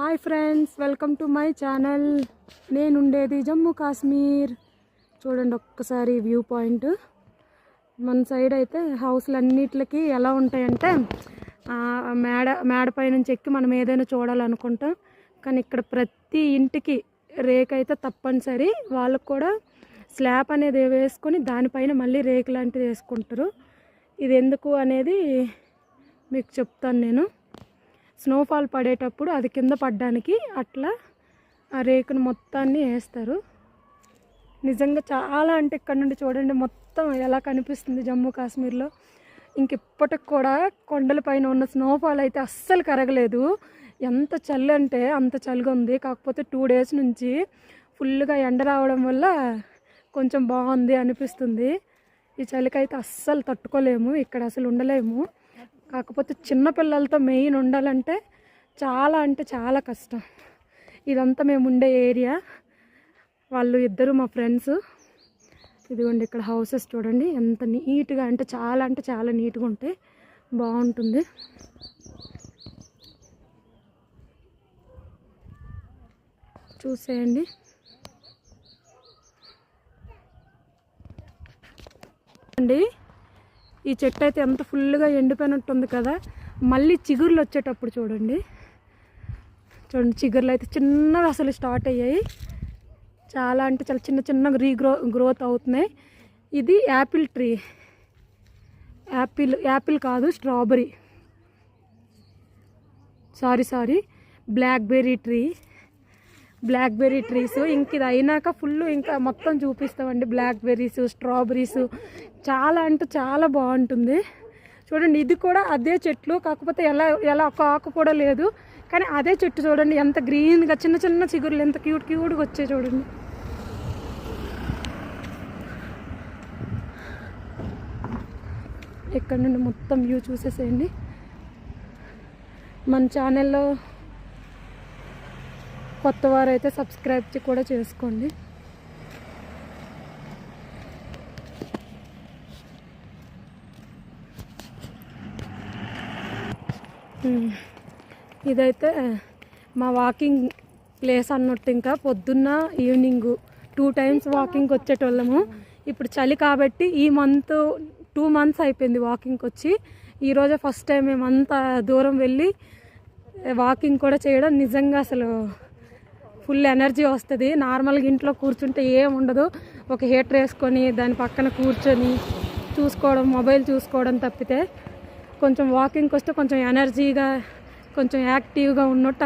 Hi friends, welcome to my channel. నేను ఉండేది జమ్మూ కాశ్మీర్. చూడండి ఒక్కసారి వ్యూ పాయింట్. మన సైడ్ అయితే హౌస్లన్నిటికి ఎలా ఉంటాయంటే మేడ పై నుంచి ఎక్కి మనం ఏదైనా చూడాలనుకుంటాం. కానీ ఇక్కడ ప్రతి ఇంటికి రేక్ అయితే తప్పనిసరి. వాళ్ళకు కూడా స్లాబ్ అనేది వేసుకొని దానిపైన మళ్ళీ రేక్ లాంటిది వేసుకుంటారు. ఇది ఎందుకు అనేది మీకు చెప్తాను నేను. స్నోఫాల్ పడేటప్పుడు అది కింద పడడానికి అట్లా ఆ రేకును మొత్తాన్ని వేస్తారు. నిజంగా చాలా అంటే ఇక్కడ నుండి చూడండి మొత్తం ఎలా కనిపిస్తుంది జమ్మూ కాశ్మీర్లో. ఇంకెప్పటికి కూడా కొండలపైన ఉన్న స్నోఫాల్ అయితే అస్సలు కరగలేదు. ఎంత చలి అంటే అంత చలిగా ఉంది. కాకపోతే 2 days నుంచి ఫుల్గా ఎండ రావడం వల్ల కొంచెం బాగుంది అనిపిస్తుంది. ఈ చలికైతే అస్సలు తట్టుకోలేము, ఇక్కడ అసలు ఉండలేము. కాకపోతే చిన్నపిల్లలతో మెయిన్ ఉండాలంటే చాలా అంటే చాలా కష్టం. ఇదంతా మేము ఉండే ఏరియా. వాళ్ళు ఇద్దరు మా ఫ్రెండ్స్. ఇదిగోండి ఇక్కడ హౌసెస్ చూడండి ఎంత నీట్గా అంటే చాలా నీట్గా ఉంటాయి. బాగుంటుంది. చూసేయండి. అండి ఈ చెట్టు అయితే ఎంత ఫుల్గా ఎండిపోయినట్టుంది కదా. మళ్ళీ చిగుర్లు వచ్చేటప్పుడు చూడండి చిగుర్లు అయితే చిన్నగా అసలు స్టార్ట్ అయ్యాయి. చాలా అంటే చాలా చిన్న గ్రోత్ అవుతున్నాయి. ఇది యాపిల్ ట్రీ. యాపిల్ కాదు, స్ట్రాబెర్రీ. Sorry blackberry trees. ఇంక ఇది అయినాక ఫుల్ ఇంకా మొత్తం చూపిస్తామండి. బ్లాక్బెర్రీస్, స్ట్రాబెర్రీస్ చాలా అంటే చాలా బాగుంటుంది. చూడండి ఇది కూడా అదే చెట్లు, కాకపోతే ఎలా ఒక ఆకు కూడా లేదు. కానీ అదే చెట్టు చూడండి ఎంత గ్రీన్గా చిన్న చిగురులు ఎంత క్యూట్గా వచ్చాయి చూడండి. ఇక్కడ నుండి మొత్తం వ్యూ చూసేసేయండి. మన ఛానల్లో కొత్త వారైతే సబ్స్క్రైబ్ కూడా చేసుకోండి. ఇదైతే మా వాకింగ్ ప్లేస్ అన్నట్టు. ఇంకా పొద్దున్న ఈవినింగ్ 2 times వాకింగ్కి వచ్చేటోళ్ళము. ఇప్పుడు చలి కాబట్టి ఈ మంత్ 2 months అయిపోయింది వాకింగ్కి వచ్చి. ఈరోజే ఫస్ట్ టైం మేము అంత దూరం వెళ్ళి వాకింగ్ కూడా చేయడం. నిజంగా అసలు ఫుల్ ఎనర్జీ వస్తుంది. నార్మల్గా ఇంట్లో కూర్చుంటే ఏం ఉండదు. ఒక హీటర్ వేసుకొని దాని పక్కన కూర్చొని చూసుకోవడం, మొబైల్ చూసుకోవడం తప్పితే కొంచెం వాకింగ్కి వస్తే కొంచెం ఎనర్జీగా కొంచెం యాక్టివ్గా ఉన్నట్టు